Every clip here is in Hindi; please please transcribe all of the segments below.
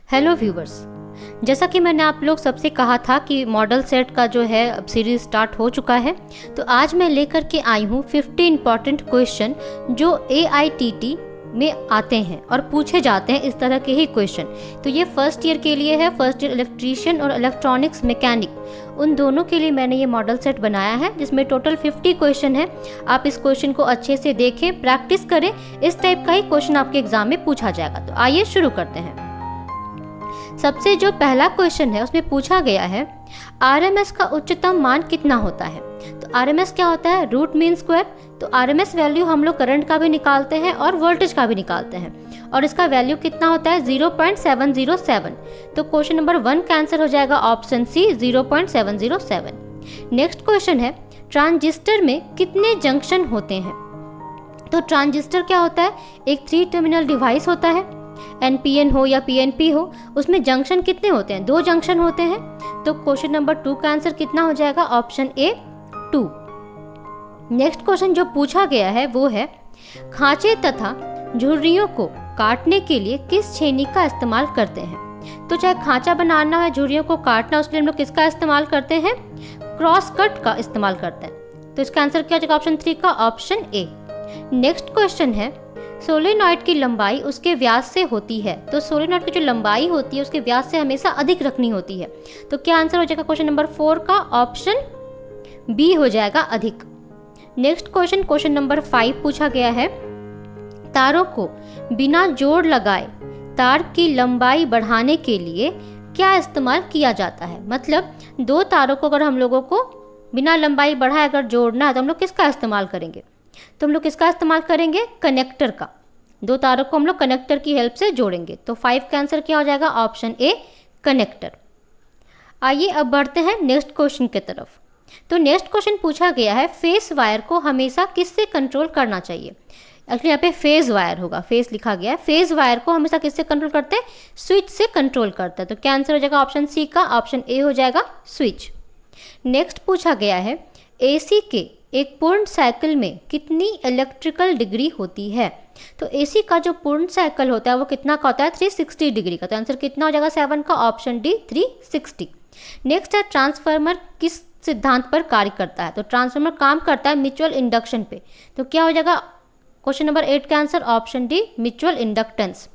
हेलो व्यूवर्स, जैसा कि मैंने आप लोग सबसे कहा था कि मॉडल सेट का जो है अब सीरीज स्टार्ट हो चुका है। तो आज मैं लेकर के आई हूँ 50 इम्पॉर्टेंट क्वेश्चन जो AITT में आते हैं और पूछे जाते हैं इस तरह के ही क्वेश्चन। तो ये फर्स्ट ईयर के लिए है, फर्स्ट ईयर इलेक्ट्रीशियन और इलेक्ट्रॉनिक्स मैकेनिक उन दोनों के लिए मैंने ये मॉडल सेट बनाया है, जिसमें टोटल 50 क्वेश्चन है। आप इस क्वेश्चन को अच्छे से देखें, प्रैक्टिस करें, इस टाइप का ही क्वेश्चन आपके एग्जाम में पूछा जाएगा। तो आइए शुरू करते हैं। सबसे जो पहला क्वेश्चन है उसमें पूछा गया है RMS का उच्चतम मान कितना होता है। तो RMS क्या होता है? Root mean square. तो RMS वैल्यू हम लोग करंट का भी निकालते हैं और वोल्टेज का भी निकालते हैं, और इसका वैल्यू कितना होता है? 0.707। तो क्वेश्चन नंबर 1 का आंसर हो जाएगा ऑप्शन सी, 0.707। नेक्स्ट क्वेश्चन है ट्रांजिस्टर में कितने जंक्शन होते हैं। तो ट्रांजिस्टर क्या होता है? एक 3 टर्मिनल डिवाइस होता है, NPN हो या PNP हो, उसमें जंक्शन कितने होते हैं? 2 जंक्शन होते हैं। तो क्वेश्चन नंबर 2 का आंसर कितना हो जाएगा? Option A, 2। नेक्स्ट क्वेश्चन जो पूछा गया है वो है खांचे तथा झुर्रियों को काटने के लिए किस छेनी का इस्तेमाल करते हैं। तो चाहे खांचा बनाना है, झुर्रियों को काटना, उसके लिए हम लोग किसका इस्तेमाल करते हैं? क्रॉस कट का इस्तेमाल करते हैं। तो इसका आंसर क्या हो जाएगा? ऑप्शन 3 का ऑप्शन ए। नेक्स्ट क्वेश्चन है सोलेनॉइड की लंबाई उसके व्यास से होती है। तो सोलेनॉइड की जो लंबाई होती है उसके व्यास से हमेशा अधिक रखनी होती है। तो क्या आंसर हो जाएगा क्वेश्चन नंबर 4 का ऑप्शन बी हो जाएगा, अधिक। नेक्स्ट क्वेश्चन नंबर 5 पूछा गया है तारों को बिना जोड़ लगाए तार की लंबाई बढ़ाने के लिए क्या इस्तेमाल किया जाता है। मतलब 2 तारों को अगर हम लोगों को बिना लंबाई बढ़ाए अगर जोड़ना है तो हम लोग किसका इस्तेमाल करेंगे? तो हम लोग किसका इस्तेमाल करेंगे? कनेक्टर का। 2 तारों को हम लोग कनेक्टर की हेल्प से जोड़ेंगे। तो 5 का आंसर क्या हो जाएगा? Option A, connector. आइए अब बढ़ते हैं नेक्स्ट क्वेश्चन की तरफ। तो नेक्स्ट क्वेश्चन पूछा गया है फेस वायर को हमेशा किससे कंट्रोल करना चाहिए। एक्चुअली यहाँ पे फेज वायर होगा, फेस लिखा गया है। फेज वायर को हमेशा किससे कंट्रोल करते हैं? स्विच से कंट्रोल करते हैं। तो क्या आंसर हो जाएगा? ऑप्शन सी का ऑप्शन ए हो जाएगा, स्विच। नेक्स्ट पूछा गया है AC के एक पूर्ण साइकिल में कितनी इलेक्ट्रिकल डिग्री होती है। तो AC का जो पूर्ण साइकिल होता है वो कितना का होता है? 360 डिग्री का। तो आंसर कितना हो जाएगा? 7 का ऑप्शन डी, 360। नेक्स्ट है ट्रांसफार्मर किस सिद्धांत पर कार्य करता है। तो ट्रांसफार्मर काम करता है म्यूचुअल इंडक्शन पे। तो क्या हो जाएगा क्वेश्चन नंबर 8 का answer? Option D, mutual inductance.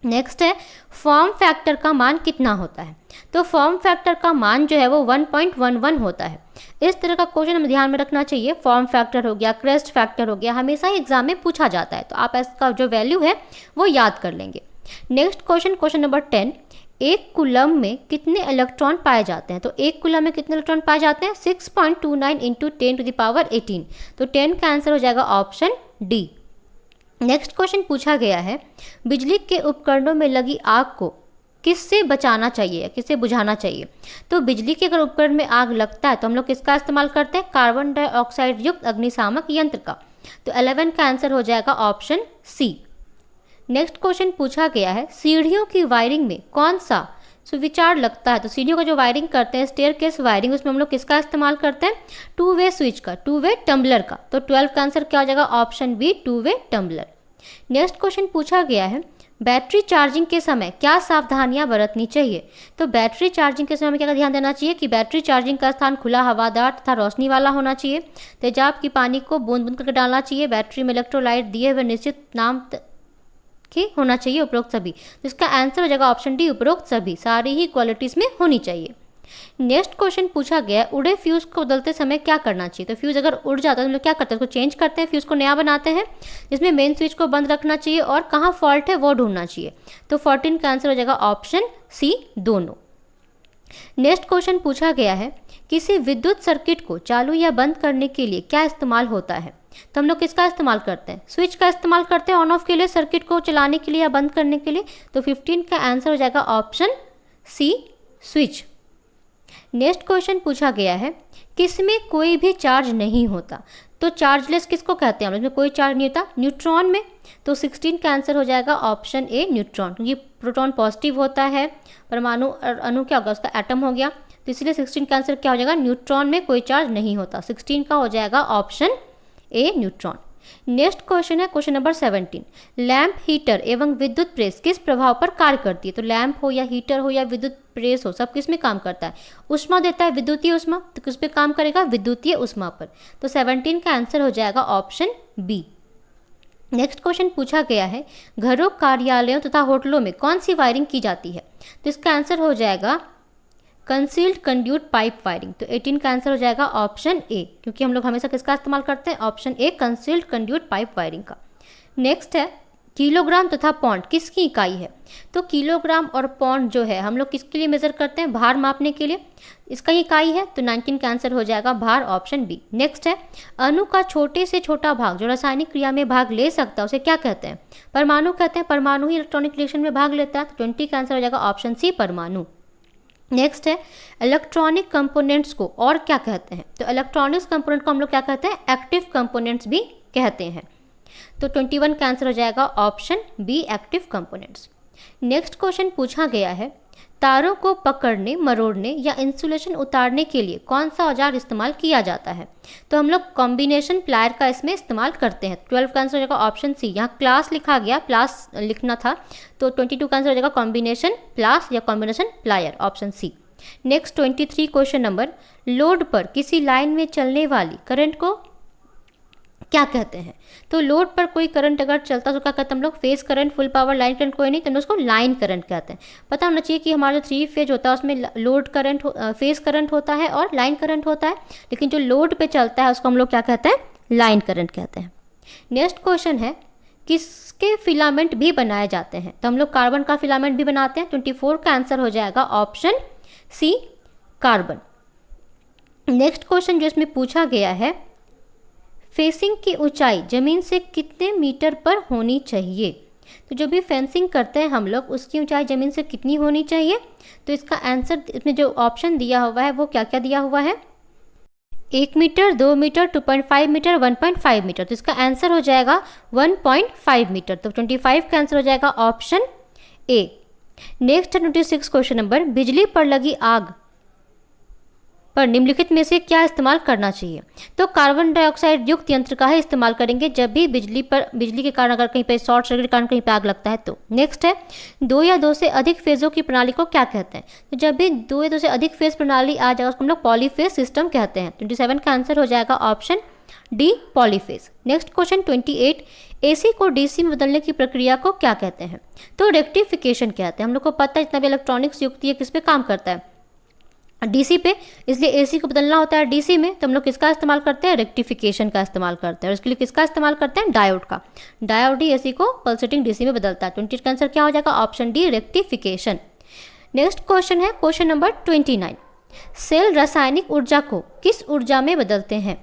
Next है फॉर्म फैक्टर का मान कितना होता है। तो फॉर्म फैक्टर का मान जो है वो 1.11 होता है। इस तरह का क्वेश्चन हमें ध्यान में रखना चाहिए। फॉर्म फैक्टर हो गया, क्रेस्ट फैक्टर हो गया, हमेशा ही एग्जाम में पूछा जाता है। तो आप इसका जो वैल्यू है वो याद कर लेंगे। नेक्स्ट क्वेश्चन नंबर 10, एक कूलम में कितने इलेक्ट्रॉन पाए जाते हैं। तो एक कूलम में कितने इलेक्ट्रॉन पाए जाते हैं? 6.29 इंटू 10⁻18। तो 10 का आंसर हो जाएगा ऑप्शन डी। नेक्स्ट क्वेश्चन पूछा गया है बिजली के उपकरणों में लगी आग को किससे बचाना चाहिए, किससे बुझाना चाहिए। तो बिजली के अगर उपकरण में आग लगता है तो हम लोग किसका इस्तेमाल करते हैं? कार्बन डाइऑक्साइड युक्त अग्निशामक यंत्र का। तो 11 का आंसर हो जाएगा ऑप्शन सी। नेक्स्ट क्वेश्चन पूछा गया है सीढ़ियों की वायरिंग में कौन सा सुविचार लगता है। तो सीढ़ियों का जो वायरिंग करते हैं, स्टेयरकेस वायरिंग, उसमें हम लोग किसका इस्तेमाल करते हैं? 2 वे स्विच का, 2 वे टम्बलर का। तो 12 का आंसर क्या हो जाएगा? ऑप्शन बी, 2 वे टम्बलर। नेक्स्ट क्वेश्चन पूछा गया है बैटरी चार्जिंग के समय क्या सावधानियां बरतनी चाहिए। तो बैटरी चार्जिंग के समय में क्या ध्यान देना चाहिए कि बैटरी चार्जिंग का स्थान खुला, हवादार तथा रोशनी वाला होना चाहिए। तेजाब की पानी को बूंद बूंद करके डालना चाहिए। बैटरी में इलेक्ट्रोलाइट दिए हुए निश्चित नाम की होना चाहिए, उपरोक्त सभी। तो इसका आंसर हो जाएगा ऑप्शन डी, उपरोक्त सभी, सारी ही क्वालिटीज में होनी चाहिए। नेक्स्ट क्वेश्चन पूछा गया है उड़े फ्यूज को बदलते समय क्या करना चाहिए। तो फ्यूज अगर उड़ जाता है तो हम लोग क्या करते हैं? उसको चेंज करते हैं, फ्यूज को नया बनाते हैं, जिसमें मेन स्विच को बंद रखना चाहिए और कहाँ फॉल्ट है वो ढूंढना चाहिए। तो 14 का आंसर हो जाएगा ऑप्शन सी, दोनों। नेक्स्ट क्वेश्चन पूछा गया है किसी विद्युत सर्किट को चालू या बंद करने के लिए क्या इस्तेमाल होता है। तो हम लोग किसका इस्तेमाल करते हैं? स्विच का इस्तेमाल करते हैं ऑन ऑफ के लिए, सर्किट को चलाने के लिए या बंद करने के लिए। तो 15 का आंसर हो जाएगा option C, switch. Next question पूछा गया है किसमें कोई भी चार्ज नहीं होता। तो चार्जलेस किसको कहते हैं? इसमें कोई चार्ज नहीं होता, न्यूट्रॉन में। तो 16 का आंसर हो जाएगा ऑप्शन ए, न्यूट्रॉन, क्योंकि प्रोटॉन पॉजिटिव होता है, परमाणु और अणु क्या होगा? उसका एटम हो गया। तो इसलिए 16 का आंसर क्या हो जाएगा? न्यूट्रॉन में कोई चार्ज नहीं होता। 16 का हो जाएगा option A, neutron. Next question है क्वेश्चन नंबर 17। लैंप, हीटर एवं विद्युत प्रेस किस प्रभाव पर कार्य करती है? तो लैंप हो या हीटर हो या विद्युत प्रेस हो, सब किस में काम करता है? ऊष्मा देता है, विद्युतीय ऊष्मा। तो किस पे काम करेगा? विद्युतीय ऊष्मा पर। तो 17 का आंसर हो जाएगा ऑप्शन बी। नेक्स्ट क्वेश्चन पूछा गया है, घरों, कार्यालयों तथा होटलों में कौन सी वायरिंग की जाती है? तो इसका आंसर हो जाएगा कंसील्ड कंड्यूट पाइप वायरिंग। तो 18 का आंसर हो जाएगा ऑप्शन ए, क्योंकि हम लोग हमेशा किसका इस्तेमाल करते हैं? Option A, concealed conduit pipe wiring का। नेक्स्ट है, किलोग्राम तथा पौंड किसकी इकाई है? तो किलोग्राम और पौंड जो है हम लोग किसके लिए मेजर करते हैं? भार मापने के लिए। इसका इकाई है, तो 19 का आंसर हो जाएगा भार, ऑप्शन बी। नेक्स्ट है, अणु का छोटे से छोटा भाग जो रासायनिक क्रिया में भाग ले सकता है उसे क्या कहते हैं? परमाणु कहते हैं। परमाणु ही इलेक्ट्रॉनिक रिएक्शन में भाग लेता है। तो 20 का आंसर हो जाएगा ऑप्शन सी, परमाणु। नेक्स्ट है, इलेक्ट्रॉनिक कंपोनेंट्स को और क्या कहते हैं? तो इलेक्ट्रॉनिक्स कंपोनेंट को हम लोग क्या कहते हैं? एक्टिव कंपोनेंट्स भी कहते हैं। तो 21 का आंसर हो जाएगा option B, active components. Next question पूछा गया है, तारों को पकड़ने, मरोड़ने या इंसुलेशन उतारने के लिए कौन सा औजार इस्तेमाल किया जाता है? तो हम लोग कॉम्बिनेशन प्लायर का इसमें इस्तेमाल करते हैं। 12 का आंसर हो जाएगा ऑप्शन सी। यहाँ क्लास लिखा गया, प्लास लिखना था, तो 22 का आंसर हो जाएगा कॉम्बिनेशन प्लास या combination plier, option C. Next 23 question number, load पर किसी लाइन में चलने वाली करंट को क्या कहते हैं? तो लोड पर कोई करंट अगर चलता तो क्या कहते हैं हम लोग? Phase current, full power line current कोई नहीं, तो हम लोग उसको लाइन करंट कहते हैं। पता होना चाहिए कि हमारा जो 3 फेज होता है उसमें लोड करंट, फेज करंट होता है और लाइन करंट होता है, लेकिन जो लोड पे चलता है उसको हम लोग क्या कहते हैं? लाइन करंट कहते हैं। नेक्स्ट क्वेश्चन है, किसके फिलामेंट भी बनाए जाते हैं? तो हम लोग कार्बन का फिलामेंट भी बनाते हैं। 24 का आंसर हो जाएगा option C, carbon. Next question जो इसमें पूछा गया है, फेंसिंग की ऊंचाई जमीन से कितने मीटर पर होनी चाहिए? तो जो भी फेंसिंग करते हैं हम लोग उसकी ऊंचाई जमीन से कितनी होनी चाहिए? तो इसका आंसर इसमें जो ऑप्शन दिया हुआ है वो क्या क्या दिया हुआ है? 1 मीटर, 2 मीटर, 2.5 मीटर, 1.5 मीटर। तो इसका आंसर हो जाएगा 1.5 मीटर। तो 25 का आंसर हो जाएगा ऑप्शन ए। नेक्स्ट है 26 क्वेश्चन नंबर, बिजली पर लगी आग पर निम्नलिखित में से क्या इस्तेमाल करना चाहिए? तो कार्बन डाइऑक्साइड युक्त यंत्र का ही इस्तेमाल करेंगे जब भी बिजली के कारण अगर कहीं पे शॉर्ट सर्किट के कारण कहीं पे आग लगता है तो। नेक्स्ट है, 2 या 2 से अधिक फेजों की प्रणाली को क्या कहते हैं? तो जब भी 2 या 2 से अधिक फेज प्रणाली आ जाए उसको हम लोग पॉलीफेज सिस्टम कहते हैं। 27 का आंसर हो जाएगा option D, polyphase. Next question 28, AC को डीसी में बदलने की प्रक्रिया को क्या कहते हैं? तो रेक्टिफिकेशन कहते हैं। हम लोग को पता है जितना भी इलेक्ट्रॉनिक्स युक्त है किस पे काम करता है? डीसी पे, इसलिए एसी को बदलना होता है डीसी में, तो हम लोग किसका इस्तेमाल करते हैं? रेक्टिफिकेशन का इस्तेमाल करते हैं। और इसके लिए किसका इस्तेमाल करते हैं? डायोड का। डायोड ही एसी को पल्सेटिंग डीसी में बदलता है। 20 का आंसर क्या हो जाएगा? Option D, rectification. Next question है क्वेश्चन नंबर 29, सेल रासायनिक ऊर्जा को किस ऊर्जा में बदलते हैं?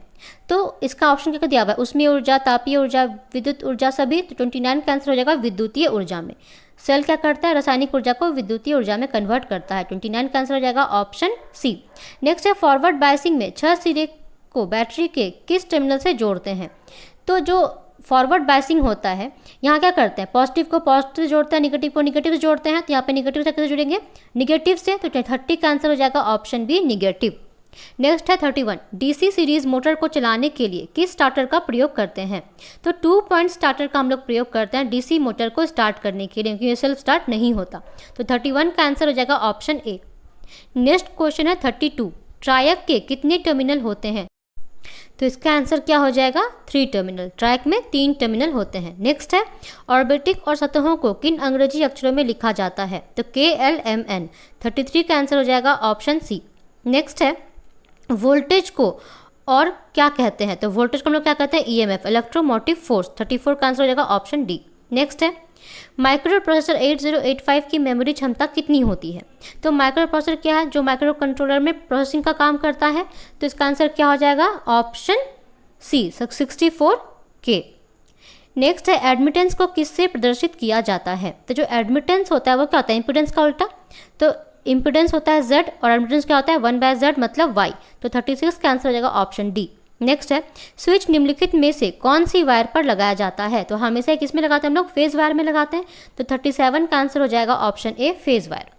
तो इसका ऑप्शन क्या दिया हुआ है? उष्मीय ऊर्जा, तापीय ऊर्जा, विद्युत ऊर्जा, सभी। तो 29 का आंसर हो जाएगा विद्युतीय ऊर्जा में। सेल क्या करता है? रासायनिक ऊर्जा को विद्युतीय ऊर्जा में कन्वर्ट करता है। 29 का आंसर हो जाएगा ऑप्शन सी। नेक्स्ट है, फॉरवर्ड बायसिंग में 6 सिरे को बैटरी के किस टर्मिनल से जोड़ते हैं? तो जो फॉरवर्ड बायसिंग होता है यहाँ क्या करते हैं? पॉजिटिव को पॉजिटिव से जोड़ते हैं, निगेटिव को निगेटिव से जोड़ते हैं। तो यहाँ पे निगेटिव से कैसे जुड़ेंगे? निगेटिव से। तो 30 का आंसर हो जाएगा ऑप्शन बी, निगेटिव। नेक्स्ट है 31, डीसी सीरीज मोटर को चलाने के लिए किस स्टार्टर का प्रयोग करते हैं? तो 2 पॉइंट स्टार्टर का हम लोग प्रयोग करते हैं डीसी मोटर को स्टार्ट करने के लिए, क्योंकि ये सेल्फ स्टार्ट नहीं होता। तो 31 का आंसर हो जाएगा ऑप्शन ए। नेक्स्ट क्वेश्चन है 32, ट्रायक के कितने टर्मिनल होते हैं? तो इसका आंसर क्या हो जाएगा? 3 टर्मिनल। ट्रायक में 3 टर्मिनल होते हैं। नेक्स्ट है, ऑर्बिटिक और सतहों को किन अंग्रेजी अक्षरों में लिखा जाता है? तो KLMN। 33 का आंसर हो जाएगा ऑप्शन सी। नेक्स्ट है, वोल्टेज को और क्या कहते हैं? तो वोल्टेज को हम लोग क्या कहते हैं? EMF, electromotive force. 34 का आंसर हो जाएगा ऑप्शन डी। नेक्स्ट है, माइक्रो प्रोसेसर 8085 की मेमोरी क्षमता कितनी होती है? तो माइक्रो प्रोसेसर क्या है? जो माइक्रो कंट्रोलर में प्रोसेसिंग का काम करता है। तो इसका आंसर क्या हो जाएगा? Option C, 64K। नेक्स्ट है, एडमिटेंस को किससे प्रदर्शित किया जाता है? तो जो एडमिटेंस होता है वो क्या होता है? इम्पीडेंस का उल्टा। तो इम्पीडेंस होता है Z और एडमिटेंस क्या होता है? 1/Z मतलब Y। तो 36 का आंसर हो जाएगा ऑप्शन डी। नेक्स्ट है, स्विच निम्नलिखित में से कौन सी वायर पर लगाया जाता है? तो हमेशा किस में लगाते हैं हम लोग? फेज वायर में लगाते हैं। तो 37 का आंसर हो जाएगा option A, phase wire.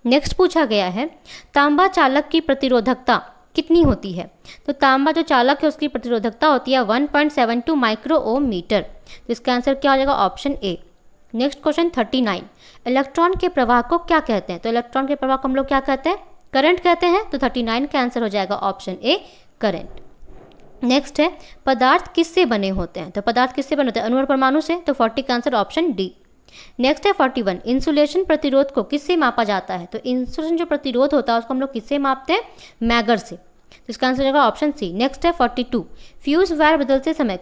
Next पूछा गया है, तांबा चालक की प्रतिरोधकता कितनी होती है? तो तांबा जो चालक है उसकी प्रतिरोधकता होती है 1.72 माइक्रो ओम मीटर। तो इसका आंसर क्या हो जाएगा? Option A. Next question 39, electron के प्रवाह को क्या कहते हैं? तो इलेक्ट्रॉन के प्रवाह को हम लोग क्या कहते हैं? करंट कहते हैं। तो 39 का आंसर हो जाएगा ऑप्शन ए, करंट। नेक्स्ट है, पदार्थ किससे बने होते हैं? तो पदार्थ किससे बने होते हैं? अणु और परमाणु से। तो 40 का आंसर ऑप्शन डी। नेक्स्ट है 41, इंसुलेशन प्रतिरोध को किससे मापा जाता है? तो इंसुलेशन जो प्रतिरोध होता है उसको हम लोग किससे मापते हैं? मैगर से। तो इसका आंसर होगा ऑप्शन सी। नेक्स्ट है 42, फ्यूज वायर बदलते समय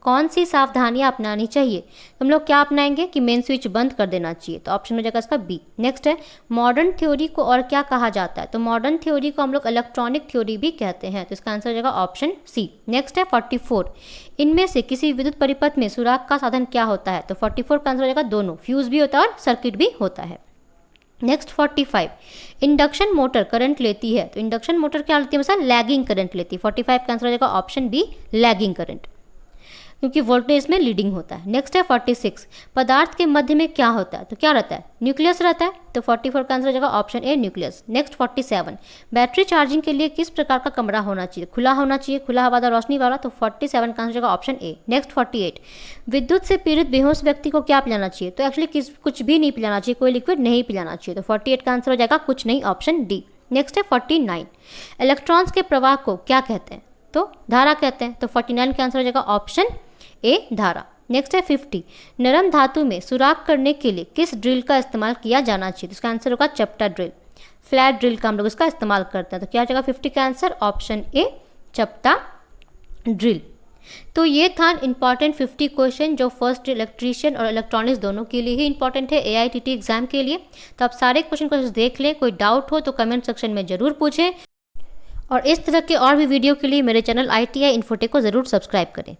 कौन सी सावधानियां अपनानी चाहिए? तो हम लोग क्या अपनाएंगे कि मेन स्विच बंद कर देना चाहिए। तो ऑप्शन में जाएगा इसका बी। नेक्स्ट है, मॉडर्न थ्योरी को और क्या कहा जाता है? तो मॉडर्न थ्योरी को हम लोग इलेक्ट्रॉनिक थ्योरी भी कहते हैं। तो इसका आंसर हो जाएगा ऑप्शन सी। नेक्स्ट है 44, इनमें से किसी विद्युत परिपथ में सुराग का साधन क्या होता है? तो 44 का आंसर हो जाएगा दोनों, फ्यूज भी होता है और सर्किट भी होता है। नेक्स्ट 45, इंडक्शन मोटर करंट लेती है। तो इंडक्शन मोटर क्या लेती है? मतलब लैगिंग करंट लेती है। 45 का आंसर हो जाएगा ऑप्शन बी, लैगिंग करंट, क्योंकि वोल्टेज में लीडिंग होता है। नेक्स्ट है 46, पदार्थ के मध्य में क्या होता है? तो क्या रहता है? न्यूक्लियस रहता है। तो 44 का आंसर हो जाएगा option A, nucleus. Next 47, battery charging के लिए किस प्रकार का कमरा होना चाहिए? खुला होना चाहिए, खुला हवादार रोशनी वाला। तो 47 का आंसर हो जाएगा ऑप्शन ए। नेक्स्ट 48, विद्युत से पीड़ित बेहोश व्यक्ति को क्या पिलाना चाहिए? तो एक्चुअली कुछ भी नहीं पिलाना चाहिए, कोई लिक्विड नहीं पिलाना चाहिए। तो 48 का आंसर हो जाएगा कुछ नहीं, ऑप्शन डी। नेक्स्ट है 49, इलेक्ट्रॉन्स के प्रवाह को क्या कहते हैं? तो धारा कहते हैं। तो 49 का आंसर हो जाएगा ऑप्शन ए, धारा। नेक्स्ट है 50, नरम धातु में सुराग करने के लिए किस ड्रिल का इस्तेमाल किया जाना चाहिए? तो इसका आंसर होगा चपटा ड्रिल, फ्लैट ड्रिल का हम लोग इसका इस्तेमाल करते हैं। तो क्या हो जाएगा 50 का आंसर? ऑप्शन ए, चपटा ड्रिल। तो ये था इंपॉर्टेंट 50 क्वेश्चन जो फर्स्ट इलेक्ट्रीशियन और इलेक्ट्रॉनिक्स दोनों के लिए ही इंपॉर्टेंट है AITT एग्जाम के लिए। तो आप सारे क्वेश्चन देख लें, कोई डाउट हो तो कमेंट सेक्शन में ज़रूर पूछें, और इस तरह के और भी वीडियो के लिए मेरे चैनल ITI इन्फोटेक को ज़रूर सब्सक्राइब करें।